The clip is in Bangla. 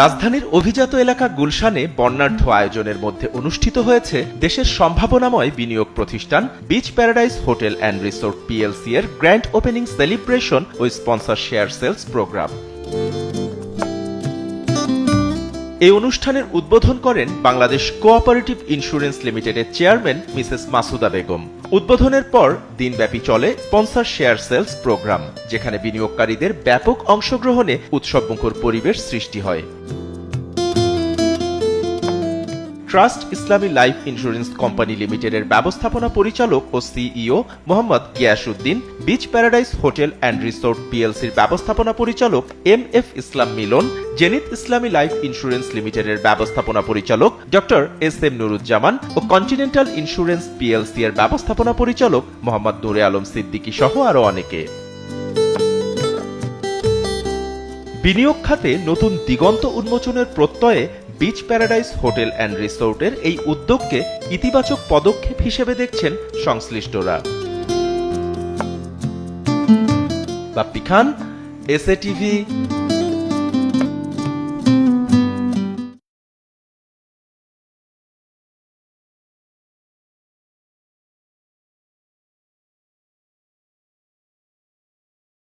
রাজধানীর অভিজাত এলাকা গুলশানে বর্ণাঢ্য আয়োজনের মধ্যে অনুষ্ঠিত হয়েছে দেশের সম্ভাবনাময় বিনিয়োগ প্রতিষ্ঠান beach paradise hotel and resort PLC এর গ্র্যান্ড ওপেনিং সেলিব্রেশন ও স্পন্সর শেয়ার সেলস প্রোগ্রাম। এই অনুষ্ঠানের উদ্বোধন করেন বাংলাদেশ কোঅপারেটিভ ইন্স্যুরেন্স লিমিটেডের চেয়ারম্যান মিসেস মাসুদা বেগম। উদ্বোধনের পর দিনব্যাপী চলে স্পন্সর শেয়ার সেলস প্রোগ্রাম, যেখানে বিনিয়োগকারীদের ব্যাপক অংশগ্রহণে উৎসবমুখর পরিবেশ সৃষ্টি হয়। ট্রাস্ট ইসলামী লাইফ ইন্স্যুরেন্স কোম্পানি লিমিটেডের ব্যবস্থাপনা পরিচালক ও CEO Mohammad Giasuddin, beach paradise hotel and resort পিএলসির ব্যবস্থাপনা পরিচালক MF. Islam Milon, Zenith Islami life insurance লিমিটেডের ব্যবস্থাপনা পরিচালক ডক্টর এস.এম. নুরুজ্জামান ও কন্টিনেন্টাল ইন্স্যুরেন্স পিএলসি এর ব্যবস্থাপনা পরিচালক মোহাম্মদ নূরে আলম সিদ্দিকী সহ আরও অনেকে। বিনিয়োগ খাতে নতুন দিগন্ত উন্মোচনের প্রত্যয়ে বিচ প্যারাডাইস হোটেল অ্যান্ড রিসোর্টের এই উদ্যোগকে ইতিবাচক পদক্ষেপ হিসেবে দেখছেন সংশ্লিষ্টরা। বাপ্পি খান, এসএ টিভি।